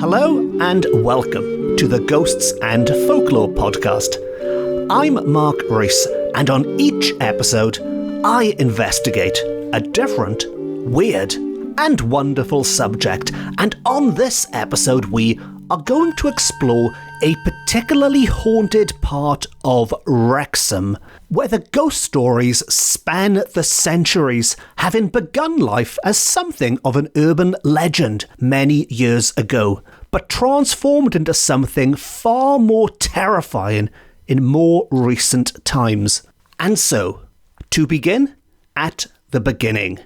Hello and welcome to the Ghosts and Folklore podcast. I'm Mark Rees, and on each episode, I investigate a different, weird, and wonderful subject. And on this episode, we are going to explore a particularly haunted part of Wrexham, where the ghost stories span the centuries, having begun life as something of an urban legend many years ago, but transformed into something far more terrifying in more recent times. And so, to begin at the beginning.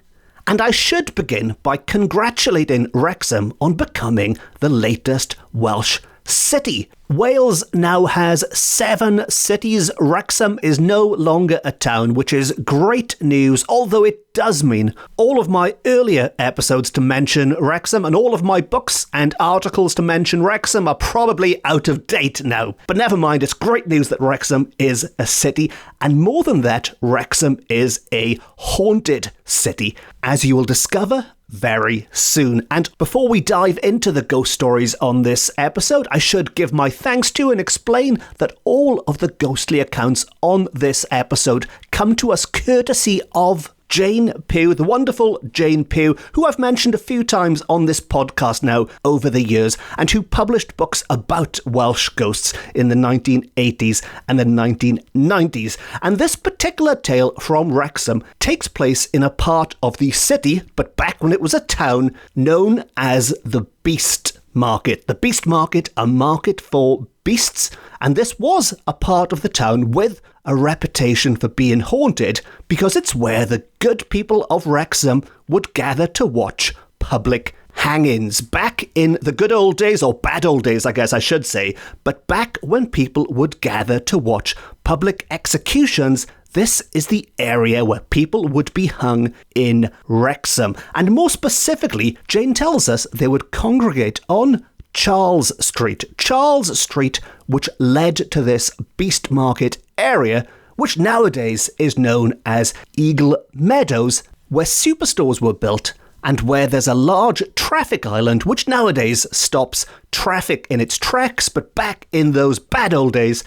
And I should begin by congratulating Wrexham on becoming the latest Welsh city. Wales now has 7 cities. Wrexham is no longer a town, which is great news, although it does mean all of my earlier episodes to mention Wrexham and all of my books and articles to mention Wrexham are probably out of date now. But never mind, it's great news that Wrexham is a city, and more than that, Wrexham is a haunted city, as you will discover very soon. And before we dive into the ghost stories on this episode, I should give my thanks to and explain that all of the ghostly accounts on this episode come to us courtesy of Jane Pugh, the wonderful Jane Pugh, who I've mentioned a few times on this podcast now over the years, and who published books about Welsh ghosts in the 1980s and the 1990s. And this particular tale from Wrexham takes place in a part of the city, but back when it was a town, known as the Beast Market. The Beast Market, a market for beasts, and this was a part of the town with a reputation for being haunted because it's where the good people of Wrexham would gather to watch public hangings. Back in the good old days, or bad old days, I guess I should say, but back when people would gather to watch public executions, this is the area where people would be hung in Wrexham. And more specifically, Jane tells us they would congregate on Charles Street, which led to this Beast Market area, which nowadays is known as Eagle Meadows, where superstores were built and where there's a large traffic island, which nowadays stops traffic in its tracks, but back in those bad old days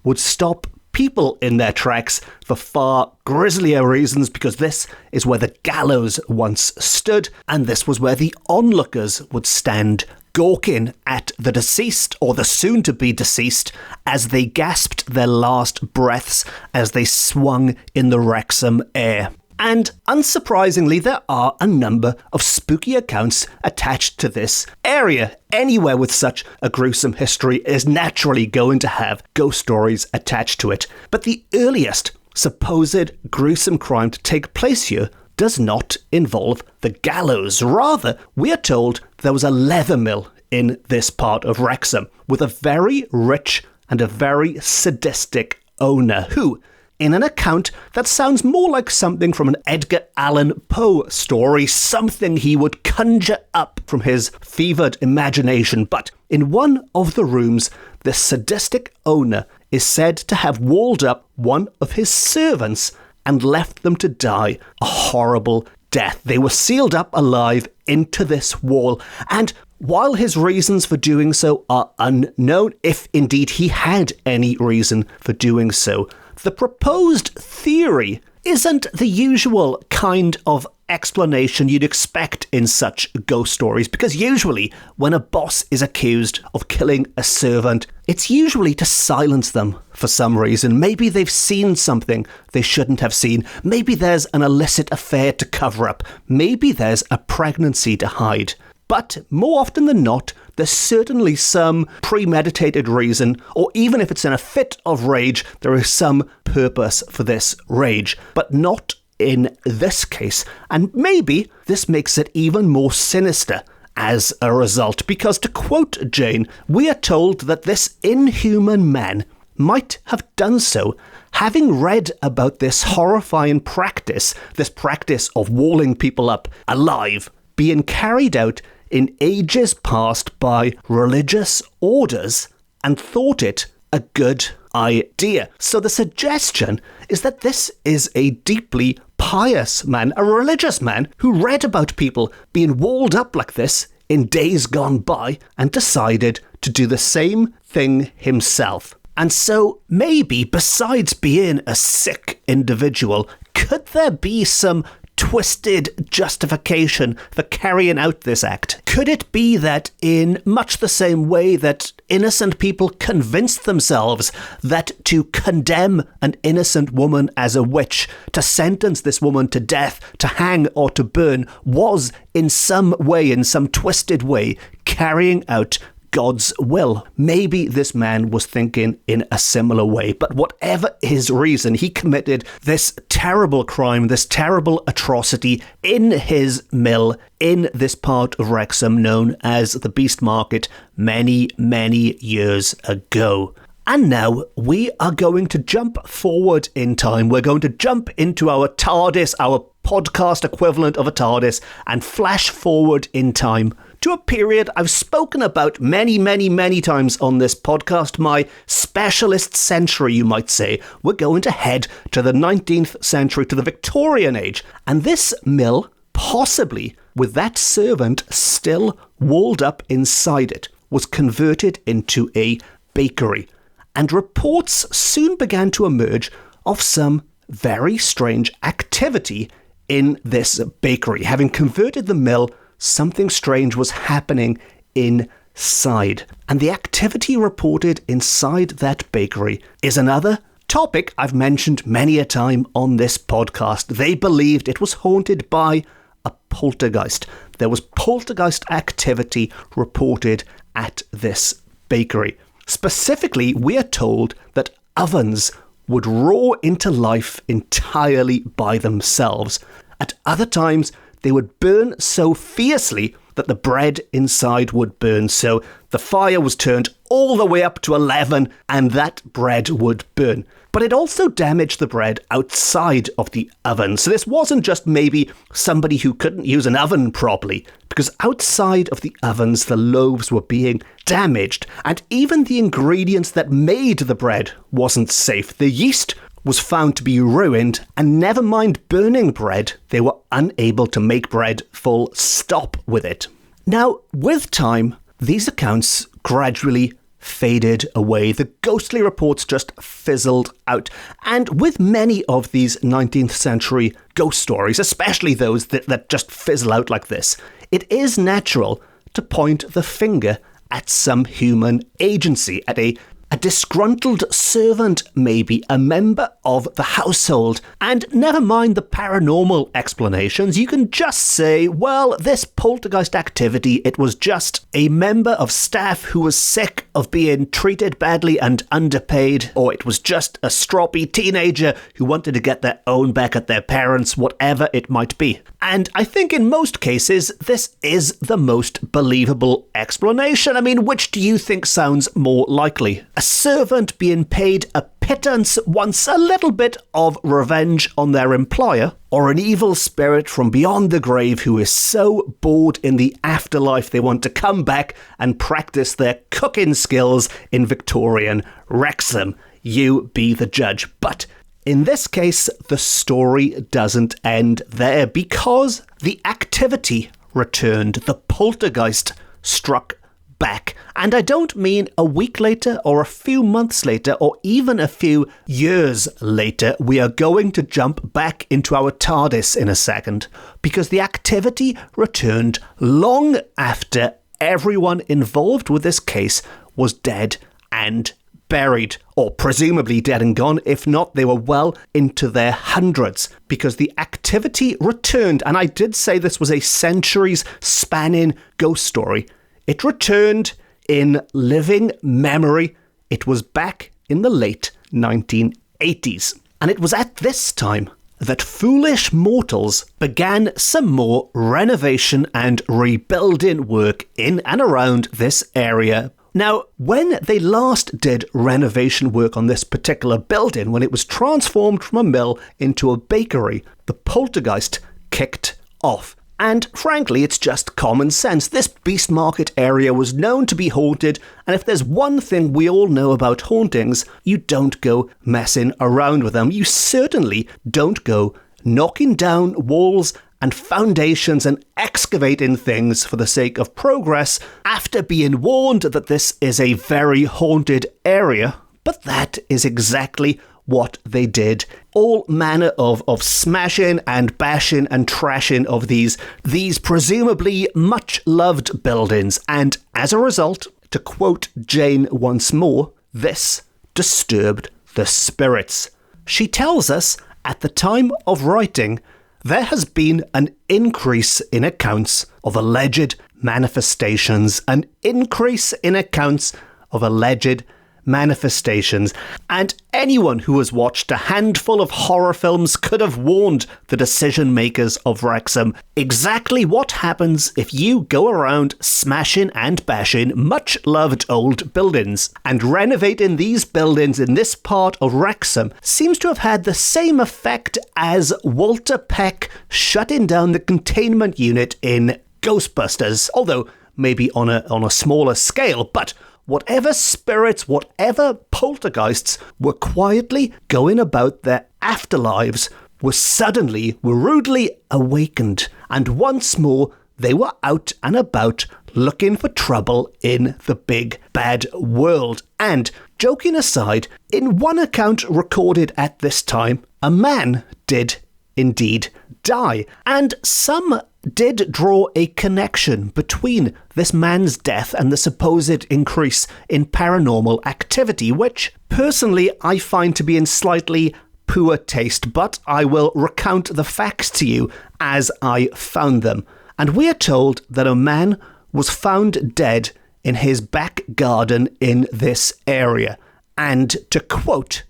would stop people in their tracks for far grislier reasons, because this is where the gallows once stood, and this was where the onlookers would stand gawking at the deceased, or the soon-to-be deceased, as they gasped their last breaths as they swung in the Wrexham air. And unsurprisingly, there are a number of spooky accounts attached to this area. Anywhere with such a gruesome history is naturally going to have ghost stories attached to it. But the earliest supposed gruesome crime to take place here does not involve the gallows. Rather, we are told there was a leather mill in this part of Wrexham with a very rich and a very sadistic owner who, in an account that sounds more like something from an Edgar Allan Poe story, something he would conjure up from his fevered imagination, but in one of the rooms, the sadistic owner is said to have walled up one of his servants and left them to die a horrible death. They were sealed up alive into this wall, and while his reasons for doing so are unknown, if indeed he had any reason for doing so, the proposed theory isn't the usual kind of explanation you'd expect in such ghost stories, because usually when a boss is accused of killing a servant, it's usually to silence them for some reason. Maybe they've seen something they shouldn't have seen. Maybe there's an illicit affair to cover up. Maybe there's a pregnancy to hide. But more often than not, there's certainly some premeditated reason, or even if it's in a fit of rage, there is some purpose for this rage, but not in this case. And maybe this makes it even more sinister as a result, because to quote Jane, we are told that this inhuman man might have done so having read about this horrifying practice, this practice of walling people up alive, being carried out in ages past by religious orders, and thought it a good idea. So the suggestion is that this is a deeply pious man, a religious man who read about people being walled up like this in days gone by and decided to do the same thing himself. And so maybe, besides being a sick individual, could there be some twisted justification for carrying out this act? Could it be that in much the same way that innocent people convinced themselves that to condemn an innocent woman as a witch, to sentence this woman to death, to hang or to burn, was in some way, in some twisted way, carrying out God's will? Maybe this man was thinking in a similar way, but whatever his reason, he committed this terrible crime, this terrible atrocity in his mill in this part of Wrexham known as the Beast Market many, many years ago. And now we are going to jump forward in time. We're going to jump into our TARDIS, our podcast equivalent of a TARDIS, and flash forward in time to a period I've spoken about many, many, many times on this podcast, my specialist century, you might say. We're going to head to the 19th century, to the Victorian age, and this mill, possibly with that servant still walled up inside it, was converted into a bakery. And reports soon began to emerge of some very strange activity in this bakery. Having converted the mill, something strange was happening inside. And the activity reported inside that bakery is another topic I've mentioned many a time on this podcast. They believed it was haunted by a poltergeist. There was poltergeist activity reported at this bakery. Specifically, we are told that ovens would roar into life entirely by themselves. At other times, they would burn so fiercely that the bread inside would burn. So the fire was turned all the way up to 11 and that bread would burn. But it also damaged the bread outside of the oven. So this wasn't just maybe somebody who couldn't use an oven properly, because outside of the ovens, the loaves were being damaged. And even the ingredients that made the bread wasn't safe. The yeast was found to be ruined, and never mind burning bread, they were unable to make bread full stop with it. Now, with time, these accounts gradually faded away. The ghostly reports just fizzled out. And with many of these 19th century ghost stories, especially those that just fizzle out like this, it is natural to point the finger at some human agency, at a disgruntled servant, maybe a member of the household. And never mind the paranormal explanations, you can just say, well, this poltergeist activity, it was just a member of staff who was sick of being treated badly and underpaid, or it was just a stroppy teenager who wanted to get their own back at their parents, whatever it might be. And I think in most cases, this is the most believable explanation. I mean, which do you think sounds more likely? A servant being paid a pittance wants a little bit of revenge on their employer, or an evil spirit from beyond the grave who is so bored in the afterlife they want to come back and practice their cooking skills in Victorian Wrexham? You be the judge. But in this case, the story doesn't end there, because the activity returned. The poltergeist struck back. And I don't mean a week later or a few months later or even a few years later. We are going to jump back into our TARDIS in a second, because the activity returned long after everyone involved with this case was dead and buried, or presumably dead and gone. If not, they were well into their hundreds, because the activity returned. And I did say this was a centuries-spanning ghost story. It returned in living memory. It was back in the late 1980s. And it was at this time that foolish mortals began some more renovation and rebuilding work in and around this area. Now, when they last did renovation work on this particular building, when it was transformed from a mill into a bakery, the poltergeist kicked off. And frankly, it's just common sense. This Beast Market area was known to be haunted, and if there's one thing we all know about hauntings, you don't go messing around with them. You certainly don't go knocking down walls and foundations and excavating things for the sake of progress after being warned that this is a very haunted area. But that is exactly what they did. All manner of smashing and bashing and trashing of these presumably much-loved buildings. And as a result, to quote Jane once more, this disturbed the spirits. She tells us, at the time of writing, there has been an increase in accounts of alleged manifestations. An increase in accounts of alleged manifestations. And anyone who has watched a handful of horror films could have warned the decision makers of Wrexham exactly what happens if you go around smashing and bashing much loved old buildings. And renovating these buildings in this part of Wrexham seems to have had the same effect as Walter Peck shutting down the containment unit in Ghostbusters, although maybe on a smaller scale. But whatever spirits, whatever poltergeists were quietly going about their afterlives were rudely awakened, and once more they were out and about looking for trouble in the big bad world. And, joking aside, in one account recorded at this time, a man did indeed die, and some did draw a connection between this man's death and the supposed increase in paranormal activity, which personally I find to be in slightly poor taste, but I will recount the facts to you as I found them. And we are told that a man was found dead in his back garden in this area. And to quote,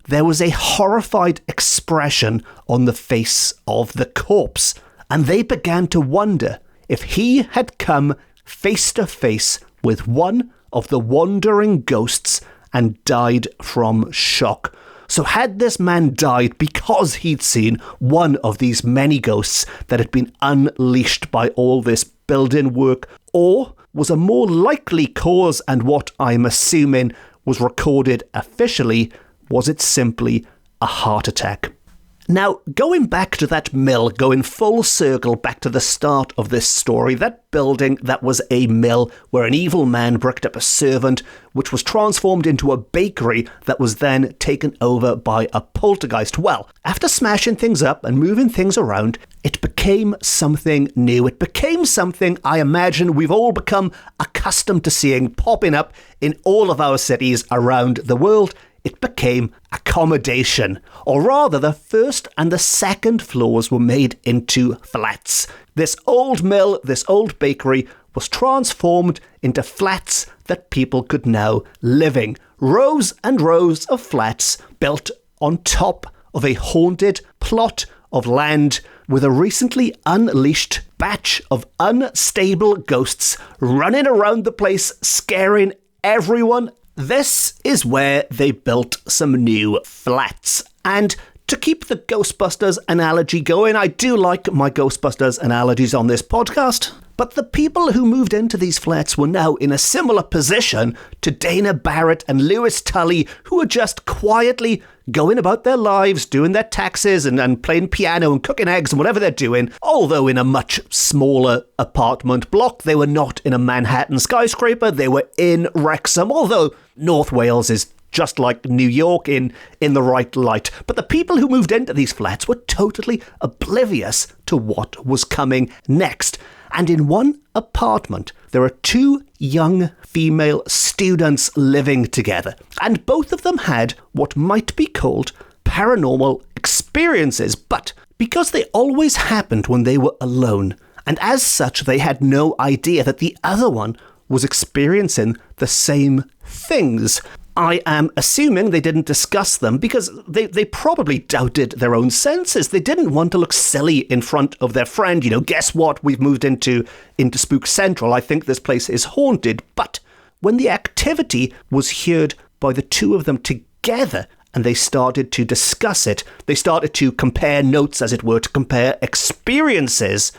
there was a horrified expression on the face of the corpse, and they began to wonder if he had come face to face with one of the wandering ghosts and died from shock. So had this man died because he'd seen one of these many ghosts that had been unleashed by all this building work, or was a more likely cause, and what I'm assuming was recorded officially, was it simply a heart attack? Now, going back to that mill, going full circle back to the start of this story, that building that was a mill where an evil man bricked up a servant, which was transformed into a bakery that was then taken over by a poltergeist. Well, after smashing things up and moving things around, it became something new. It became something I imagine we've all become accustomed to seeing popping up in all of our cities around the world. It became accommodation, or rather the first and the second floors were made into flats. This old mill, this old bakery was transformed into flats that people could now live in. Rows and rows of flats built on top of a haunted plot of land with a recently unleashed batch of unstable ghosts running around the place, scaring everyone. This is where they built some new flats. And to keep the Ghostbusters analogy going, I do like my Ghostbusters analogies on this podcast, but the people who moved into these flats were now in a similar position to Dana Barrett and Lewis Tully, who were just quietly going about their lives, doing their taxes and playing piano and cooking eggs and whatever they're doing, although in a much smaller apartment block. They were not in a Manhattan skyscraper, they were in Wrexham, although North Wales is just like New York in the right light. But the people who moved into these flats were totally oblivious to what was coming next. And in one apartment, there are two young female students living together. And both of them had what might be called paranormal experiences. But because they always happened when they were alone, and as such, they had no idea that the other one was experiencing the same things. I am assuming they didn't discuss them because they probably doubted their own senses. They didn't want to look silly in front of their friend. You know, guess what? We've moved into Spook Central. I think this place is haunted. But when the activity was heard by the two of them together and they started to discuss it, they started to compare notes, as it were, to compare experiences,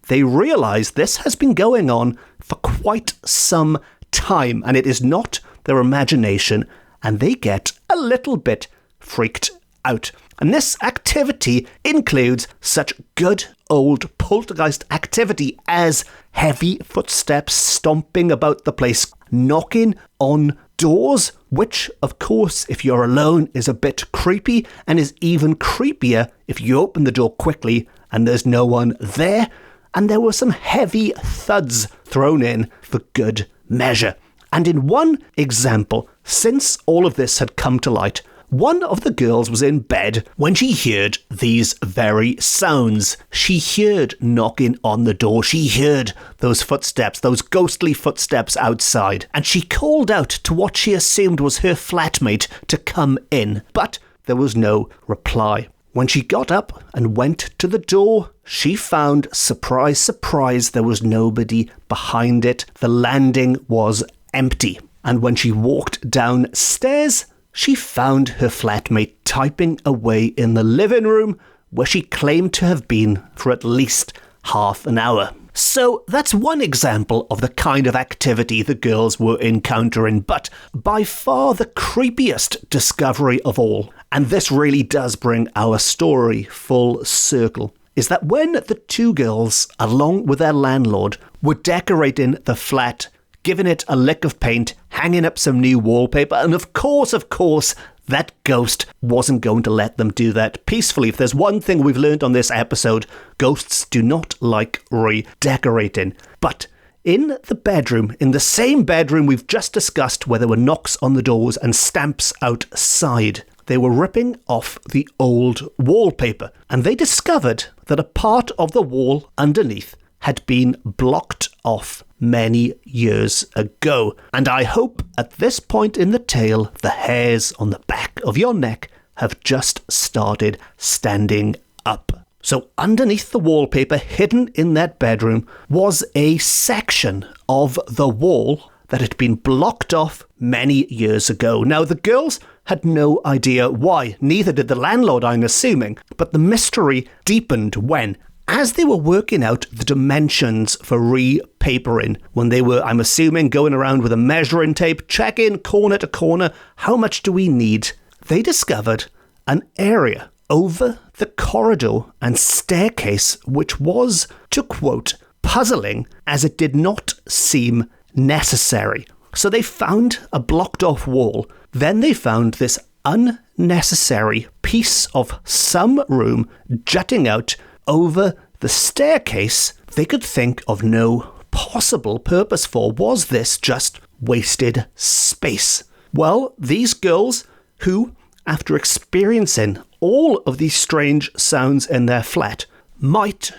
they realized this has been going on for quite some time and it is not their imagination, and they get a little bit freaked out. And this activity includes such good old poltergeist activity as heavy footsteps stomping about the place, knocking on doors, which, of course, if you're alone, is a bit creepy, and is even creepier if you open the door quickly and there's no one there. And there were some heavy thuds thrown in for good measure. And in one example, since all of this had come to light, one of the girls was in bed when she heard these very sounds. She heard knocking on the door. She heard those footsteps, those ghostly footsteps outside. And she called out to what she assumed was her flatmate to come in. But there was no reply. When she got up and went to the door, she found, surprise, surprise, there was nobody behind it. The landing was empty. And when she walked downstairs, she found her flatmate typing away in the living room, where she claimed to have been for at least half an hour. So that's one example of the kind of activity the girls were encountering, but by far the creepiest discovery of all, and this really does bring our story full circle, is that when the two girls, along with their landlord, were decorating the flat, giving it a lick of paint, hanging up some new wallpaper, and of course, that ghost wasn't going to let them do that peacefully. If there's one thing we've learned on this episode, ghosts do not like redecorating. But in the bedroom, in the same bedroom we've just discussed where there were knocks on the doors and stamps outside, they were ripping off the old wallpaper, and they discovered that a part of the wall underneath had been blocked off many years ago. And I hope at this point in the tale, the hairs on the back of your neck have just started standing up. So underneath the wallpaper, hidden in that bedroom, was a section of the wall that had been blocked off many years ago. Now, the girls had no idea why. Neither did the landlord, I'm assuming. But the mystery deepened when, as they were working out the dimensions for repapering, when they were, I'm assuming, going around with a measuring tape, checking corner to corner, how much do we need? They discovered an area over the corridor and staircase, which was, to quote, puzzling as it did not seem necessary. So they found a blocked off wall. Then they found this unnecessary piece of some room jutting out over the staircase they could think of no possible purpose for. Was this just wasted space? Well, these girls who, after experiencing all of these strange sounds in their flat, might,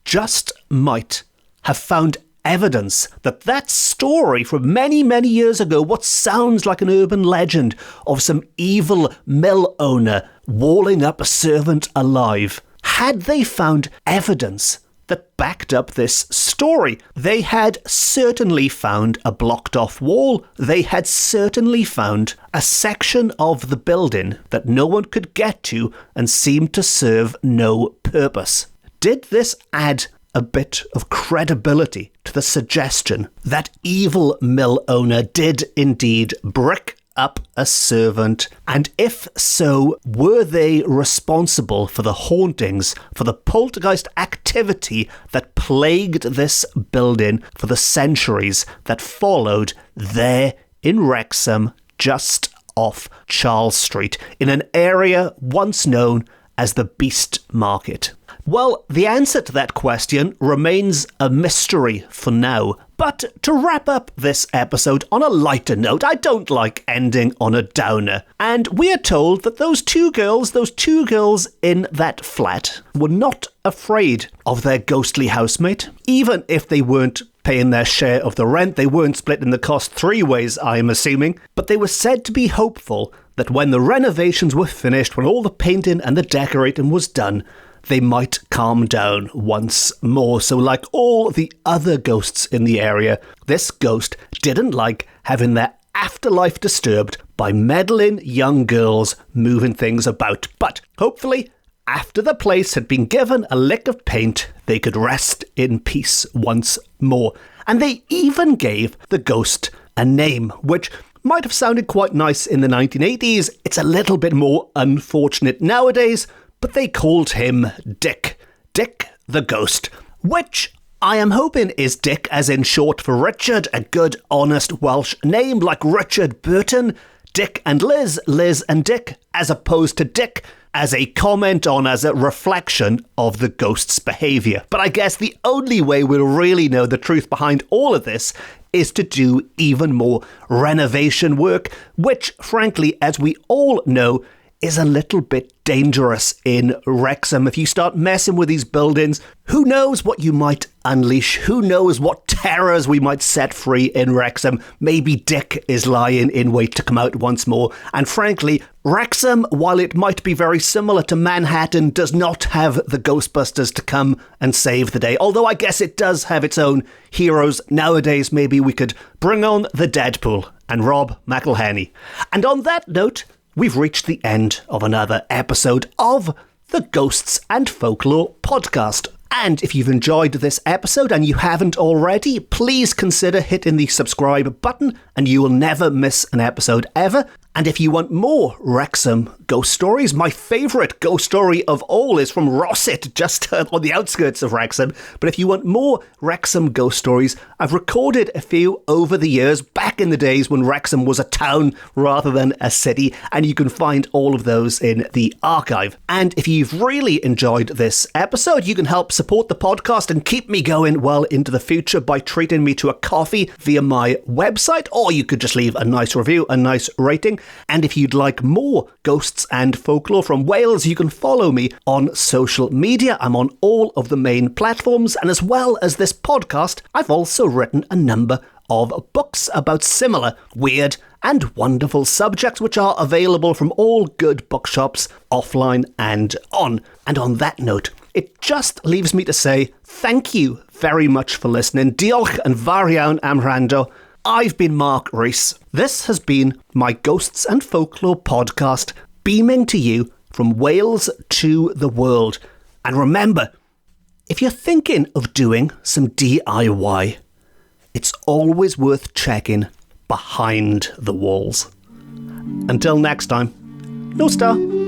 just might, have found evidence that that story from many, many years ago, what sounds like an urban legend of some evil mill owner walling up a servant alive, had they found evidence that backed up this story? They had certainly found a blocked off wall. They had certainly found a section of the building that no one could get to and seemed to serve no purpose. Did this add a bit of credibility to the suggestion that evil mill owner did indeed brick up a servant? And if so, were they responsible for the hauntings, for the poltergeist activity that plagued this building for the centuries that followed there in Wrexham, just off Charles Street, in an area once known as the Beast Market? Well, the answer to that question remains a mystery for now. But to wrap up this episode on a lighter note, I don't like ending on a downer. And we are told that those two girls in that flat were not afraid of their ghostly housemate. Even if they weren't paying their share of the rent, they weren't splitting the cost 3 ways, I'm assuming. But they were said to be hopeful that when the renovations were finished, when all the painting and the decorating was done, they might calm down once more. So like all the other ghosts in the area, this ghost didn't like having their afterlife disturbed by meddling young girls moving things about. But hopefully, after the place had been given a lick of paint, they could rest in peace once more. And they even gave the ghost a name, which might have sounded quite nice in the 1980s. It's a little bit more unfortunate nowadays, but they called him Dick. Dick the ghost, which I am hoping is Dick as in short for Richard, a good, honest Welsh name like Richard Burton, Dick and Liz, Liz and Dick, as opposed to Dick as a comment on, as a reflection of the ghost's behaviour. But I guess the only way we'll really know the truth behind all of this is to do even more renovation work, which, frankly, as we all know, is a little bit dangerous in Wrexham. If you start messing with these buildings, who knows what you might unleash? Who knows what terrors we might set free in Wrexham? Maybe Dick is lying in wait to come out once more. And frankly, Wrexham, while it might be very similar to Manhattan, does not have the Ghostbusters to come and save the day. Although I guess it does have its own heroes. Nowadays, maybe we could bring on the Deadpool and Rob McElhenney. And on that note, we've reached the end of another episode of the Ghosts and Folklore podcast. And if you've enjoyed this episode and you haven't already, please consider hitting the subscribe button and you will never miss an episode ever. And if you want more Wrexham ghost stories, my favourite ghost story of all is from Rosset, just on the outskirts of Wrexham. But if you want more Wrexham ghost stories, I've recorded a few over the years, back in the days when Wrexham was a town rather than a city, and you can find all of those in the archive. And if you've really enjoyed this episode, you can help support the podcast and keep me going well into the future by treating me to a coffee via my website, or you could just leave a nice review, a nice rating. And if you'd like more ghosts and folklore from Wales, you can follow me on social media. I'm on all of the main platforms, and as well as this podcast, I've also written a number of books about similar weird and wonderful subjects, which are available from all good bookshops, offline and on. And on that note, it just leaves me to say thank you very much for listening. Diolch yn fawr iawn am wrando. I've been Mark Rees. This has been my Ghosts and Folklore podcast, beaming to you from Wales to the world. And remember, if you're thinking of doing some DIY, it's always worth checking behind the walls. Until next time, Nos Calan.